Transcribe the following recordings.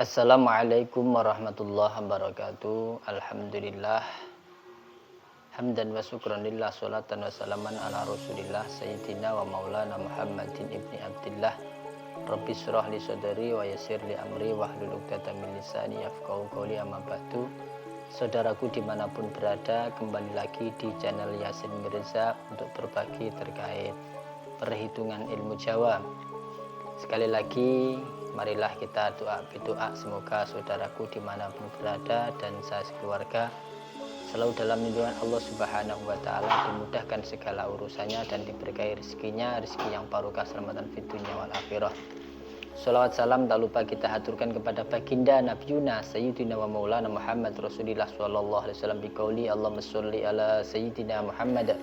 Assalamualaikum warahmatullahi wabarakatuh. Alhamdulillah. Hamdan wa syukran lillah, salatan wa salaman ala rasulillah sayyidina wa maulana Muhammadin ibni Abdillah. Rabbi syrah li sadri wa yassir li amri wahlul 'uqdatam min lisani yafqahu qawli, amma ba'du. Saudaraku dimanapun berada, kembali lagi di channel Yasin Mirza untuk berbagi terkait perhitungan ilmu Jawa. Sekali lagi, marilah kita doa semoga saudaraku dimanapun berada dan saya sekeluarga selalu dalam lindungan Allah Subhanahu wa Ta'ala, dimudahkan segala urusannya dan diberkahi rezekinya, rezeki yang barokah selamatan fid dunya wal akhirah. Salawat salam tak lupa kita haturkan kepada baginda Nabiyuna Sayyidina wa Maulana Muhammad Rasulullah sallallahu alaihi wasallam biqauli Allahumma sholli ala Sayyidina Muhammad.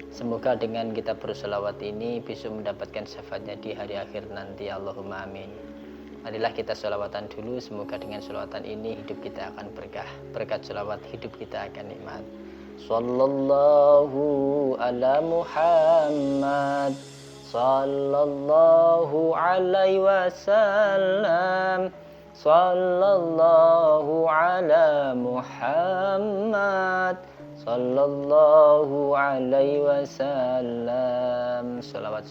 Semoga dengan kita berselawat ini bisa mendapatkan syafaatnya di hari akhir nanti. Allahumma amin. Marilah kita selawatan dulu. Semoga dengan selawatan ini hidup kita akan berkah. Berkat selawat hidup kita akan nikmat. Sallallahu ala Muhammad, sallallahu alaihi wasallam, sallallahu ala Muhammad, sallallahu alaihi wasallam. Salawat.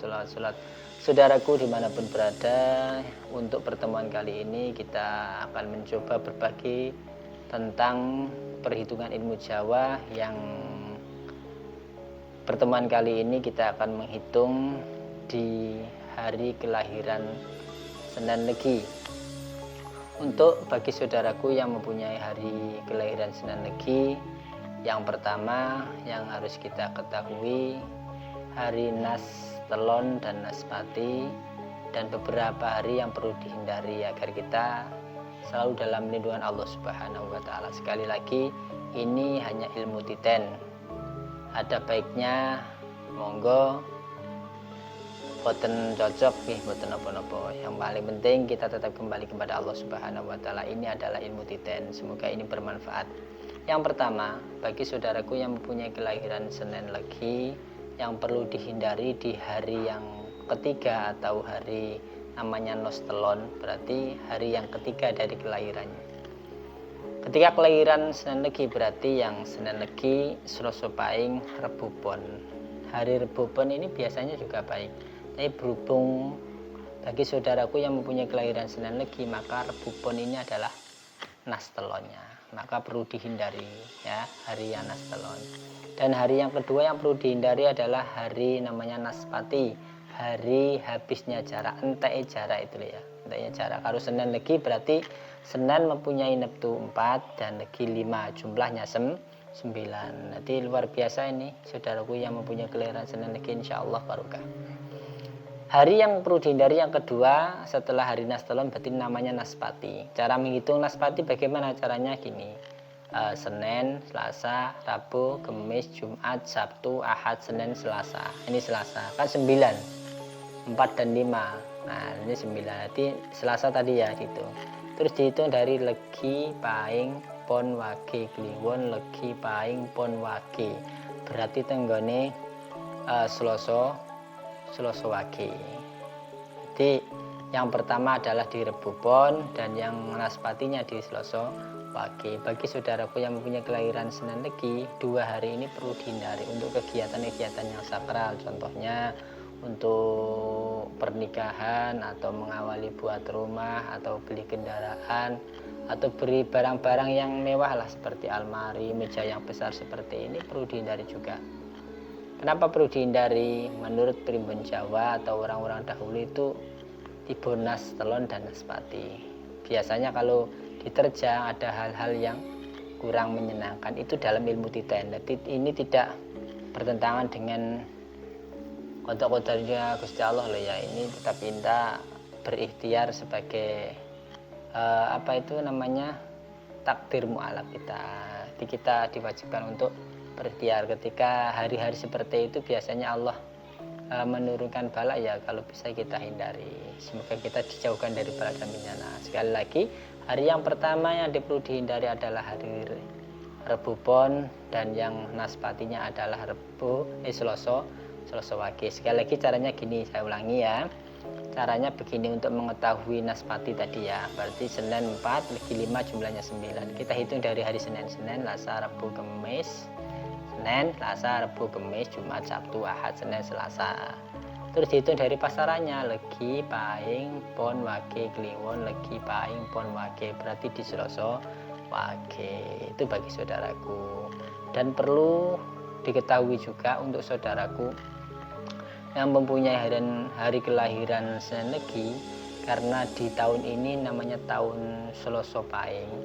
Saudaraku dimanapun berada, untuk pertemuan kali ini kita akan mencoba berbagi tentang perhitungan ilmu Jawa. Yang pertemuan kali ini kita akan menghitung di hari kelahiran Senen Legi. Untuk bagi saudaraku yang mempunyai hari kelahiran Senen Legi, yang pertama yang harus kita ketahui, hari Nas Telon dan Naspati, dan beberapa hari yang perlu dihindari agar kita selalu dalam lindungan Allah Subhanahu wa Ta'ala. Sekali lagi, ini hanya ilmu titen. Ada baiknya monggo boten cocok nih, boten apa-apa. Yang paling penting kita tetap kembali kepada Allah Subhanahu wa Ta'ala. Ini adalah ilmu titen. Semoga ini bermanfaat. Yang pertama, bagi saudaraku yang mempunyai kelahiran Senen Legi, yang perlu dihindari di hari yang ketiga atau hari namanya Nostelon, berarti hari yang ketiga dari kelahirannya. Ketika kelahiran Senen Legi berarti yang Senen Legi, Selasa Pahing, Rebu Pon. Hari Rebu Pon ini biasanya juga baik. Tapi berhubung bagi saudaraku yang mempunyai kelahiran Senen Legi, maka Rebu Pon ini adalah Nastelonnya. Maka perlu dihindari ya, hari yang Nastelon. Dan hari yang kedua yang perlu dihindari adalah hari namanya Naspati, hari habisnya jarak, entek jarak itu ya, enteknya jarak. Kalau Senen Legi berarti Senen mempunyai neptu 4 dan Legi 5, jumlahnya 9. Nanti luar biasa ini saudaraku yang mempunyai kelahiran Senen Legi, insya Allah barokah. Hari yang perlu dihindari yang kedua setelah hari Nastelon berarti namanya Naspati. Cara menghitung Naspati bagaimana caranya? Gini, Senin, Selasa, Rabu, Kamis, Jumat, Sabtu, Ahad, Senin, Selasa. Ini Selasa kan 9, 4 dan 5. Nah ini 9, nanti Selasa tadi ya gitu. Terus dihitung dari Legi, Pahing, Pon, Wage, Kliwon, Legi, Pahing, Pon, Wage. Berarti tenggone Selasa Wage. Jadi yang pertama adalah di Rebu Pon dan yang Naspatinya di Selasa Wage. Bagi saudaraku yang mempunyai kelahiran Senen Legi, 2 hari ini perlu dihindari untuk kegiatan-kegiatan yang sakral. Contohnya untuk pernikahan atau mengawali buat rumah atau beli kendaraan atau beli barang-barang yang mewah lah seperti almari, meja yang besar seperti ini perlu dihindari juga. Kenapa perlu dihindari? Menurut primbon Jawa atau orang-orang dahulu itu tiba Nas Telon dan Naspati. Biasanya kalau diterjang ada hal-hal yang kurang menyenangkan, itu dalam ilmu titen. Jadi ini tidak bertentangan dengan kodok-kodoknya Gusti Allah loh ya. Ini tetap kita berikhtiar sebagai takdir mu'alaf kita. Jadi kita diwajibkan untuk berikhtiar. Ketika hari-hari seperti itu biasanya Allah menurunkan bala ya, kalau bisa kita hindari. Semoga kita dijauhkan dari bala dan bencana. Sekali lagi, hari yang pertama yang perlu dihindari adalah hari Rebu Pon dan yang Naspatinya adalah Selasa Wage. Sekali lagi caranya gini, saya ulangi ya. Caranya begini untuk mengetahui naspati tadi ya. Berarti Senin 4, Legi 5, jumlahnya 9. Kita hitung dari hari Senin, Selasa, Rabu, Kamis. Senin, Selasa, Rabu, Kamis, Jumat, Sabtu, Ahad, Senin, Selasa. Terus dihitung dari pasarannya, Legi, Pahing, Pon, Wage, Kliwon, Legi, Pahing, Pon, Wage. Berarti di Selasa, Wage. Itu bagi saudaraku. Dan perlu diketahui juga untuk saudaraku yang mempunyai hari kelahiran Senin Legi, karena di tahun ini namanya tahun Selasa Pahing.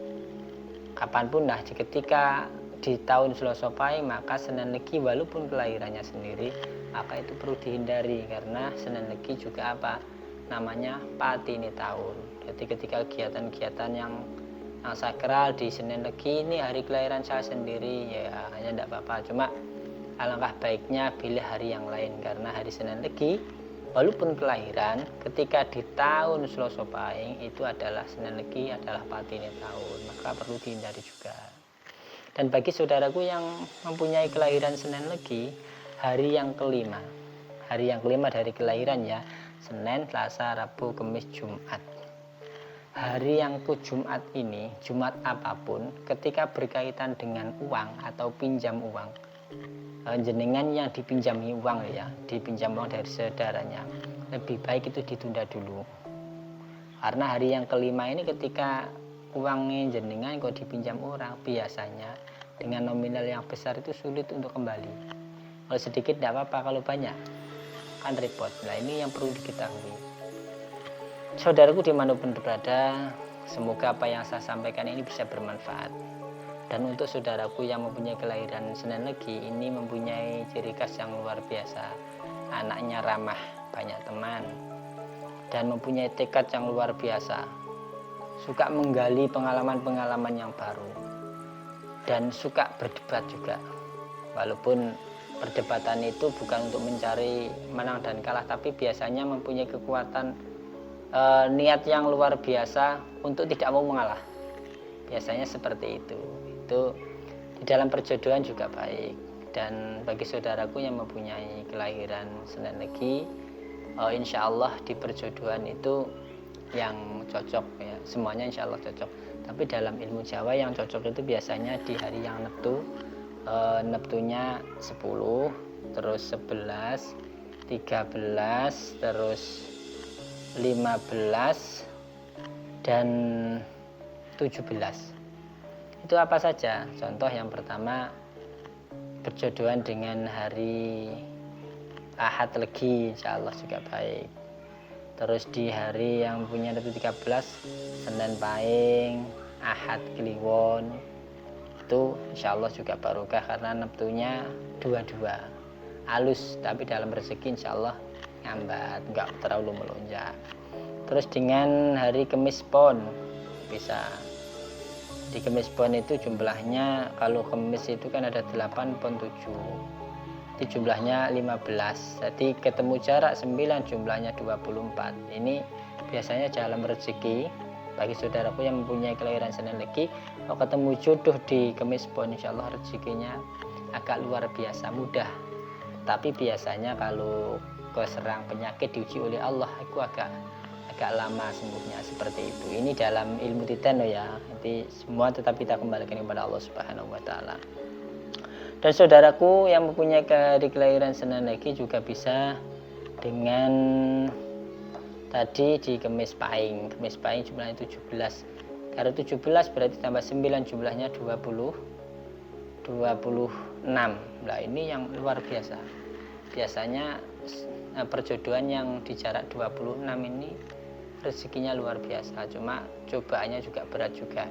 Kapanpun ketika di tahun Selasa Pahing, maka Senin Legi walaupun kelahirannya sendiri, maka itu perlu dihindari, karena Senin Legi juga namanya patine tahun. Jadi ketika kegiatan-kegiatan yang sakral di Senin Legi, ini hari kelahiran saya sendiri, ya hanya tidak apa-apa. Cuma alangkah baiknya pilih hari yang lain, karena hari Senin Legi walaupun kelahiran ketika di tahun Selasa Pahing itu adalah Senin Legi adalah patine tahun, maka perlu dihindari juga. Dan bagi saudaraku yang mempunyai kelahiran Senin Legi, hari yang kelima dari kelahiran ya, Senin, Selasa, Rabu, Kamis, Jumat. Hari yang ke Jumat ini, Jumat apapun, ketika berkaitan dengan uang atau pinjam uang, jenengan yang dipinjami uang dipinjam uang dari saudaranya, lebih baik itu ditunda dulu. Karena hari yang kelima ini ketika uangnya jenengan kok dipinjam orang, biasanya dengan nominal yang besar itu sulit untuk kembali. Kalau sedikit tidak apa-apa, kalau banyak kan repot. Nah ini yang perlu diketahui. Saudaraku dimanapun berada, semoga apa yang saya sampaikan ini bisa bermanfaat. Dan untuk saudaraku yang mempunyai kelahiran Senin Legi, ini mempunyai ciri khas yang luar biasa. Anaknya ramah, banyak teman, dan mempunyai tekad yang luar biasa. Suka menggali pengalaman-pengalaman yang baru, dan suka berdebat juga. Walaupun perdebatan itu bukan untuk mencari menang dan kalah, tapi biasanya mempunyai kekuatan niat yang luar biasa untuk tidak mau mengalah. Biasanya seperti itu di dalam perjodohan juga baik. Dan bagi saudaraku yang mempunyai kelahiran Senin Legi, insya Allah di perjodohan itu yang cocok ya, semuanya insya Allah cocok. Tapi dalam ilmu Jawa yang cocok itu biasanya di hari yang Neptunya 10, terus 11, 13, terus 15 dan 17. Itu apa saja? Contoh yang pertama, berjodohan dengan hari Ahad Legi, insya Allah juga baik. Terus di hari yang punya Neptu 13, Senin Pahing, Ahad Kliwon, itu insya Allah juga barokah karena Neptunya 22. Halus, tapi dalam rezeki insya Allah ngambat, nggak terlalu melonjak. Terus dengan hari Kemis Pon, bisa di Kemis Pon itu jumlahnya, kalau Kemis itu kan ada 8 pon 7, itu jumlahnya 15, jadi ketemu jarak 9, jumlahnya 24. Ini biasanya dalam rezeki bagi saudaraku yang mempunyai kelahiran Senin Legi, kalau ketemu jodoh di Kemis Pon, insya Allah rezekinya agak luar biasa mudah. Tapi biasanya kalau keserang penyakit diuji oleh Allah, itu agak lama sembuhnya, seperti itu. Ini dalam ilmu titen ya. Nanti semua tetap kita kembalikan kepada Allah Subhanahu wa taala. Dan saudaraku yang mempunyai kelahiran Senin Legi juga bisa dengan tadi di Kemis Pahing. Kemis Pahing jumlahnya 17. Kalau 17 berarti tambah 9 jumlahnya 26. Nah, ini yang luar biasa. Biasanya perjodohan yang di jarak 26 ini rezekinya luar biasa, cuma cobaannya juga berat juga.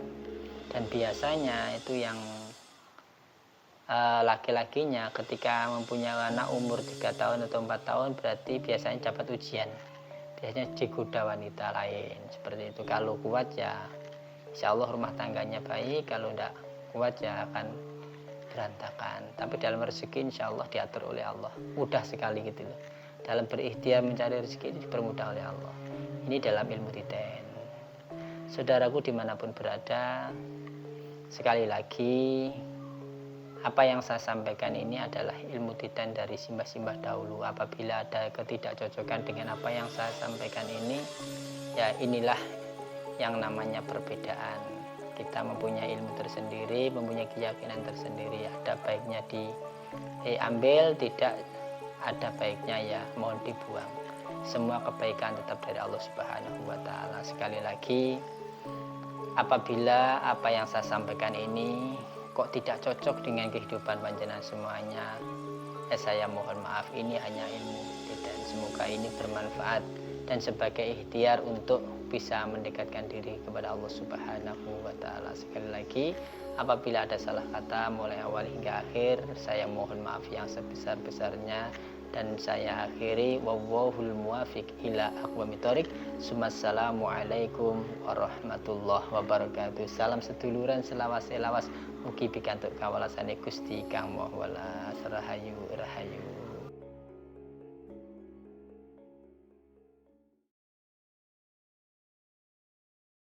Dan biasanya itu yang laki-lakinya ketika mempunyai anak umur 3 tahun atau 4 tahun, berarti biasanya dapat ujian, biasanya digoda wanita lain, seperti itu. Kalau kuat ya insya Allah rumah tangganya baik, kalau tidak kuat ya akan berantakan. Tapi dalam rezeki insya Allah diatur oleh Allah, mudah sekali gitu loh. Dalam berikhtiar mencari rezeki itu dipermudah oleh Allah. Ini dalam ilmu titen. Saudaraku dimanapun berada, sekali lagi apa yang saya sampaikan ini adalah ilmu titen dari simbah-simbah dahulu. Apabila ada ketidakcocokan dengan apa yang saya sampaikan ini, ya inilah yang namanya perbedaan. Kita mempunyai ilmu tersendiri, mempunyai keyakinan tersendiri. Ada baiknya diambil, tidak ada baiknya ya mohon dibuang. Semua kebaikan tetap dari Allah Subhanahu wa taala. Sekali lagi, apabila apa yang saya sampaikan ini kok tidak cocok dengan kehidupan panjenengan semuanya, saya mohon maaf, ini hanya ilmu dan semoga ini bermanfaat dan sebagai ikhtiar untuk bisa mendekatkan diri kepada Allah Subhanahu wa taala. Sekali lagi, apabila ada salah kata mulai awal hingga akhir, saya mohon maaf yang sebesar-besarnya dan saya akhiri wallahul muwaffiq ila aqwamit thoriq. Assalamualaikum warahmatullahi wabarakatuh. Salam seduluran selawas-selawas mugi pikantuk kawalasane Gusti Kang Maha Welas. Rahayu rahayu.